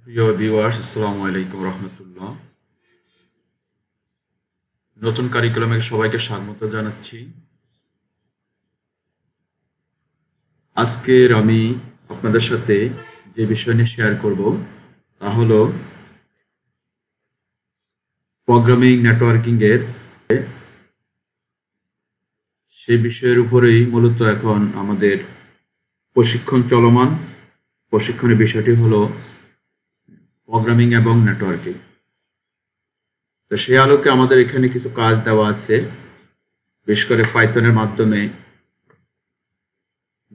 প্রিয় ভিউয়ার্স, আসসালামু আলাইকুম রহমতুল্লাহ। নতুন কারিকুলামে সবাইকে স্বাগত জানাচ্ছি। আজকের আমি আপনাদের সাথে যে বিষয় নিয়ে শেয়ার করব তা হলো প্রোগ্রামিং নেটওয়ার্কিং এর সেই বিষয়ের উপরেই মূলত এখন আমাদের প্রশিক্ষণ চলমান। প্রশিক্ষণের বিষয়টি হলো প্রোগ্রামিং এবং নেটওয়ার্কিং। তো সেই আলোকে আমাদের এখানে কিছু কাজ দেওয়া আছে, বিশেষ করে পাইথনের মাধ্যমে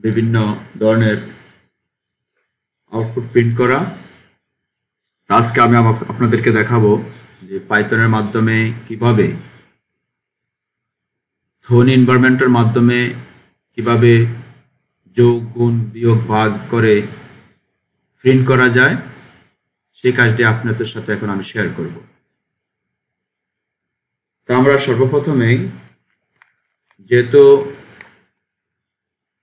বিভিন্ন ধরনের আউটপুট প্রিন্ট করা। আজকে আমি আপনাদেরকে দেখাবো যে পাইথনের মাধ্যমে কিভাবে ধ্বনি এনভায়রনমেন্টের মাধ্যমে কিভাবে যোগ গুণ বিয়োগ ভাগ করে প্রিন্ট করা যায়, সেই কাজটি আপনাদের সাথে এখন আমি শেয়ার করব। তো আমরা সর্বপ্রথমেই যেহেতু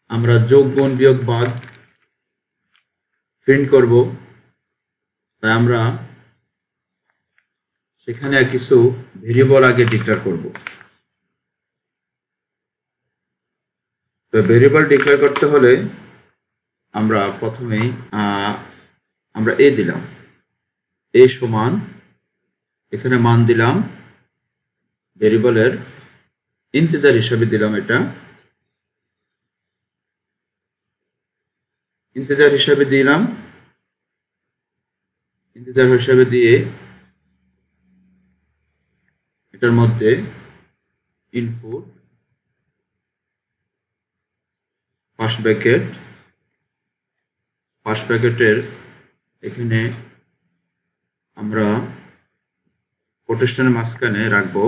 আমরা যোগ গুণ বিয়োগ ভাগ প্রিন্ট করব, তাই আমরা সেখানে কিছু ভেরিয়েবল আগে ডিক্লেয়ার করব। তো ভেরিয়েবল ডিক্লেয়ার করতে হলে আমরা প্রথমেই আমরা এ দিলাম, এ সমান এখানে মান দিলাম ভেরিয়েবলের ইন্টিজার হিসাবে দিলাম, এটা ইন্টিজার হিসাবে দিলাম। ইন্টিজার হিসাবে দিয়ে এটার মধ্যে ইনপুট ফার্স্ট ব্র্যাকেটের এখানে আমরা কোটেশনের মাঝখানে রাখবো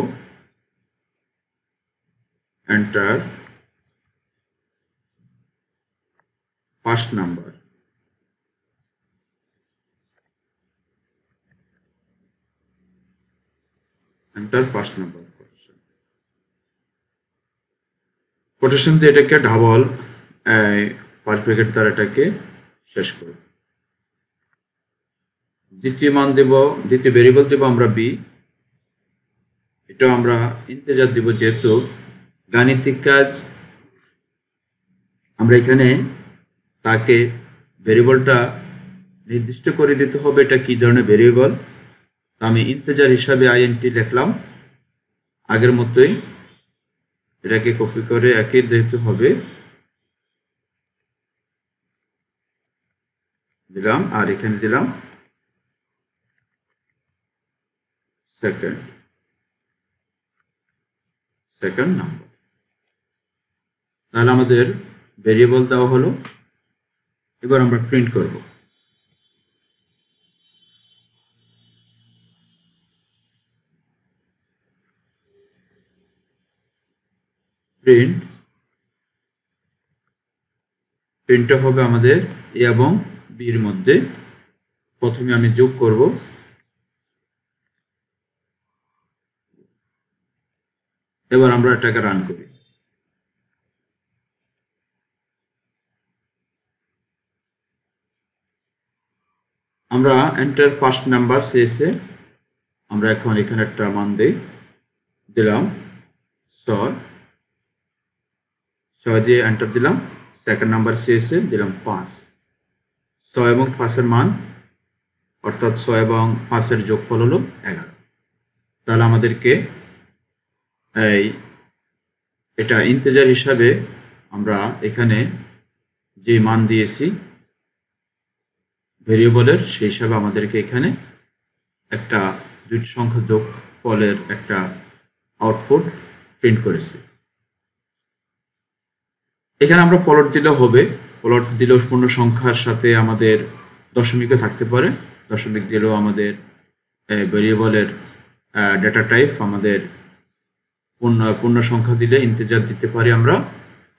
enter first number. Enter first number quotation দিয়ে এটাকে ডাবল ফার্স্ট ব্র্যাকেট দ্বারা এটাকে শেষ করব। দ্বিতীয় মান দেব, দ্বিতীয় ভেরিয়েবল দেব আমরা বি। এটাও আমরা ইন্টিজার দিব, যেহেতু গাণিতিক কাজ আমরা এখানে তাকে ভেরিয়েবলটা নির্দিষ্ট করে দিতে হবে এটা কি ধরনের ভেরিয়েবল। আমি ইন্টিজার হিসাবে আইএনটি লিখলাম, আগের মতোই এটাকে কপি করে একই দিতে হবে দিলাম, আর এখানে দিলাম সেকেন্ড নাম্বার। তাহলে আমাদের ভেরিয়েবল দেওয়া হলো। এবার আমরা প্রিন্ট করব। প্রিন্টটা হবে আমাদের এ এবং বির মধ্যে। প্রথমে আমি যোগ করব, এবার আমরা এটাকে রান করি। আমরা এন্টার ফার্স্ট নাম্বার শেষে আমরা এখন এখানে একটা মান দিলাম 6 দিয়ে এন্টার দিলাম। সেকেন্ড নাম্বার শেষে দিলাম 5। 6 এবং 5-এর মান অর্থাৎ 6 এবং 5-এর যোগফল হলো 11। তাহলে আমাদেরকে এটা ইন্টিজার হিসাবে আমরা এখানে যে মান দিয়েছি ভেরিয়েবলের, সেই হিসাবে আমাদেরকে এখানে একটা দুইটি সংখ্যা যোগফলের একটা আউটপুট প্রিন্ট করেছে। এখানে আমরা প্লট দিলেও হবে, প্লট দিলেও পূর্ণ সংখ্যার সাথে আমাদের দশমিকও থাকতে পারে। দশমিক দিলেও আমাদের ভেরিয়েবলের ডেটা টাইপ আমাদের পূর্ণ সংখ্যা দিলে ইন্টিজার দিতে পারি আমরা,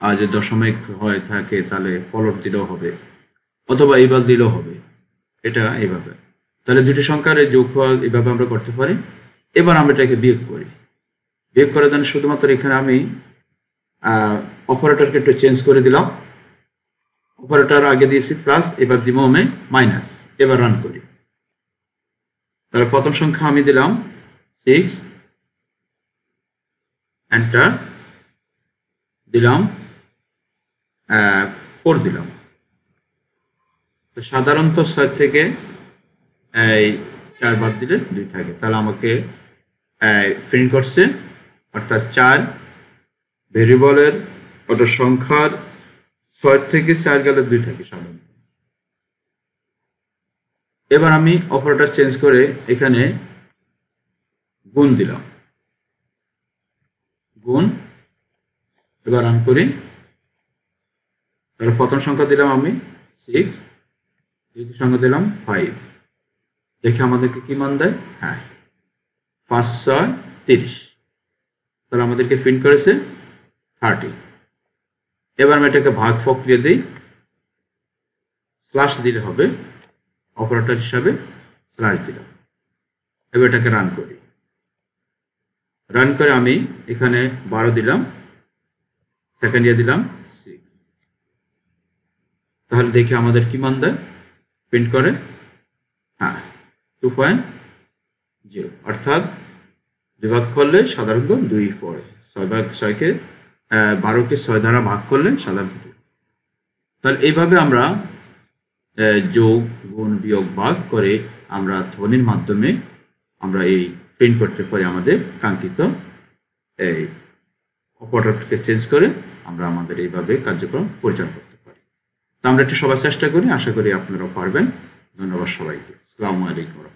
আর যদি দশমিক হয় থাকে তাহলে প্লট দিলেও হবে, অথবা এইভাবে দিলেও হবে। এটা এইভাবে, তাহলে দুটি সংখ্যার এই যোগফল এইভাবে আমরা করতে পারি। এবার আমরা এটাকে বিয়োগ করি। বিয়োগ করার জন্য শুধুমাত্র এখানে আমি অপারেটরকে একটু চেঞ্জ করে দিলাম। অপারেটর আগে দিয়েছি প্লাস, এবার দিব আমি মাইনাস। এবার রান করি। তাহলে প্রথম সংখ্যা আমি দিলাম 6, এন্টার দিলাম, 4 দিলাম। তো সাধারণত 6 থেকে এই 4 বাদ দিলে 2 থাকে, তাহলে আমাকে প্রিন্ট করছে, অর্থাৎ 4 ভেরিয়েবলের ওটা সংখ্যার 6 থেকে 4 গেলে 2 থাকে সাধারণত। এবার আমি অপারেটর চেঞ্জ করে এখানে গুণ দিলাম, গুণ। এবার রান করি, তাহলে প্রথম সংখ্যা দিলাম আমি 6, দ্বিতীয় সংখ্যা দিলাম 5। দেখে আমাদেরকে কি মান দেয়? হ্যাঁ, 5 6 30। তাহলে আমাদেরকে প্রিন্ট করেছে 30। এবার আমি এটাকে ভাগ প্রক্রিয়া দিই, স্ল্যাশ দিলে হবে, অপারেটর হিসাবে স্ল্যাশ দিলাম। এবার এটাকে রান করি, রান করে আমি এখানে 12 দিলাম, সেকেন্ড ইয়ার দিলাম 6। তাহলে দেখি আমাদের কি মান দেয়, প্রিন্ট করে, হ্যাঁ 2.0, অর্থাৎ বিভাগ করলে সাধারণত 2 পড়ে। 6কে 12কে 6 দ্বারা ভাগ করলে সাধারণত। তাহলে এইভাবে আমরা যোগ, গুণ, বিয়োগ, ভাগ করে আমরা ধ্বনির মাধ্যমে আমরা এই প্রিন্ট করতে পারি আমাদের কাঙ্ক্ষিত এই অপারেটরকে চেঞ্জ করে আমরা আমাদের এইভাবে কার্যক্রম পরিচালনা করতে পারি। তো আমরা এটা সবাই চেষ্টা করি, আশা করি আপনারাও পারবেন। ধন্যবাদ সবাইকে। আসসালামু আলাইকুম।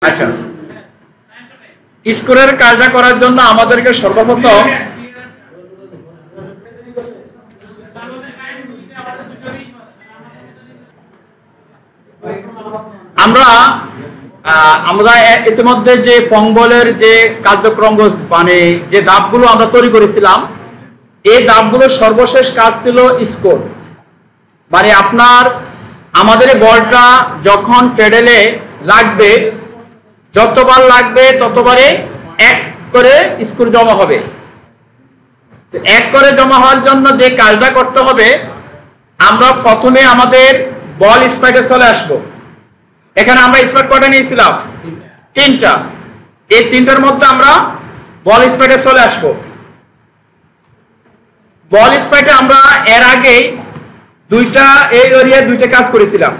আচ্ছা, স্কোরের কাজটা করার জন্য আমাদেরকে সর্বপ্রথম আমরা ইতিমধ্যে যে পংবলের যে কার্যক্রম মানে যে ধাপগুলো আমরা তৈরি করেছিলাম, এই ধাপগুলোর সর্বশেষ কাজ ছিল স্কোর। মানে আপনার আমাদের বলটা যখন প্যাডেলে লাগবে, যতবার লাগবে ততবারে এক করে স্কোর জমা হবে। এক করে জমা হওয়ার জন্য যে কাজটা করতে হবে, আমরা প্রথমে আমাদের বল স্পাইকে চলে আসবো। এখানে আমরা স্পাইক কটা নিয়েছিলাম? 3টা। এই 3টার মধ্যে আমরা বল স্পাইকে চলে আসবো। বল স্পাইকে আমরা এর আগে এই এরিয়ায় 2টা কাজ করেছিলাম।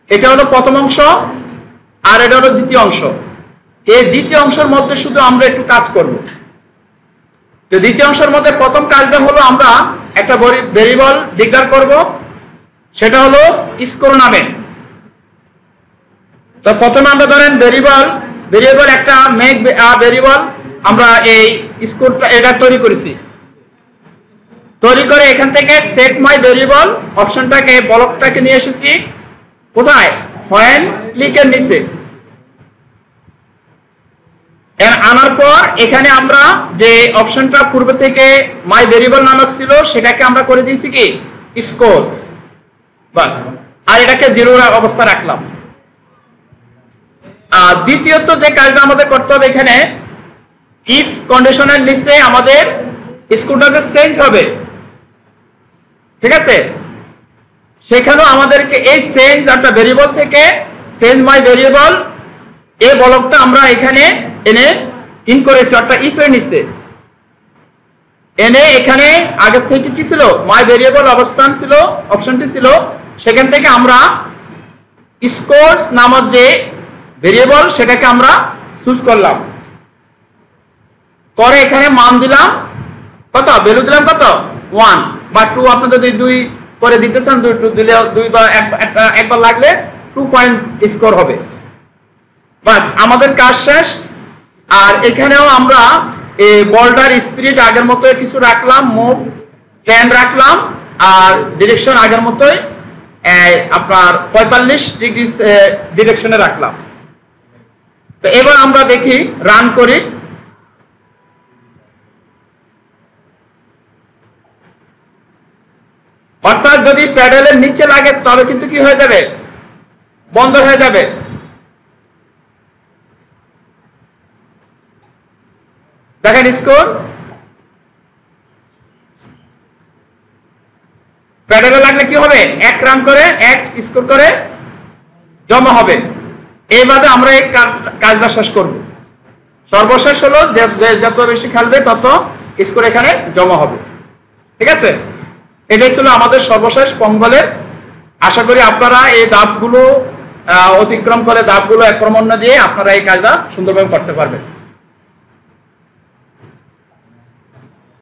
এটা হলো প্রথম অংশ আর এটা হলো দ্বিতীয় অংশ। এই দ্বিতীয় অংশের মধ্যে শুধু আমরা একটু কাজ করব। তো দ্বিতীয় অংশের মধ্যে প্রথম কাজটা হলো আমরা একটা ভেরিয়েবল ডিক্লেয়ার করব, সেটা হলো স্কোর নামে। তো প্রথমে আমরা ধরেন ভেরিয়েবল একটা মেক ভেরিয়েবল আমরা এই স্কোরটা এটা তৈরি করেছি। তৈরি করে এখান থেকে সেট মাই ভেরিয়েবল অপশনটাকে ব্লকটাকে নিয়ে এসেছি কোথায়? হোয়েন ক্লিকের নিচে। আনার পর এখানে আমরা যে অপশনটা পূর্ব থেকে মাই ভেরিয়েবল নামক ছিল সেটাকে আমরা করে দিয়েছি কি স্কোর, বাস। আর এটাকে 0 অবস্থা রাখলাম। আর দ্বিতীয়ত যে কাজটা আমাদের করতে হবে, এখানে ইফ কন্ডিশনের নিচে আমাদের স্কোরটা যে চেঞ্জ হবে, ঠিক আছে, সেখানেও আমাদেরকে এই চেঞ্জ একটা ভেরিয়েবল থেকে চেঞ্জ মাই ভেরিয়েবল এই ব্লকটা আমরা এখানে এনে ইন করেছি, অর্থাৎ ইফ এর নিচে এনে এখানে আগে থেকে কি ছিল মাই ভেরিয়েবল অবস্থান ছিল, অপশনটি ছিল, সেখান থেকে আমরা স্কোরস নামক যে ভেরিয়েবল সেটাকে আমরা চুজ করলাম, করে এখানে মান দিলাম কত, ভ্যালু দিলাম কত 1 বা 2। আপনি যদি 2 করে দিতে চান 2 দিলে 2 বা একবার লাগলে 2 পয়েন্ট স্কোর হবে, বাস আমাদের কাজ শেষ। আর এখানেও আমরা এই বলটার স্পিড আগের মতো কিছু রাখলাম, মুভ 10 রাখলাম, আর ডিরেকশন আগের মতোই আপনার 45 ডিগ্রি ডিরেকশনে রাখলাম। তো এবার আমরা দেখি, রান করি। অর্থাৎ যদি প্যাডেলের নিচে লাগে তবে কিন্তু কি হয়ে যাবে, বন্ধ হয়ে যাবে। দেখেন স্কোর প্যাডেলে লাগলে কি হবে, 1 রান করে 1 স্কোর করে জমা হবে। এইভাবে আমরা এই কাজটা শেষ করব। সর্বশেষ হলো যে যত বেশি খেলবে তত স্কোর এখানে জমা হবে, ঠিক আছে। এটাই ছিল আমাদের সর্বশেষ পংবলের। আশা করি আপনারা এই ধাপগুলো অতিক্রম করে ধাপগুলো ক্রমান্বয়ে দিয়ে আপনারা এই কাজটা সুন্দরভাবে করতে পারবেন।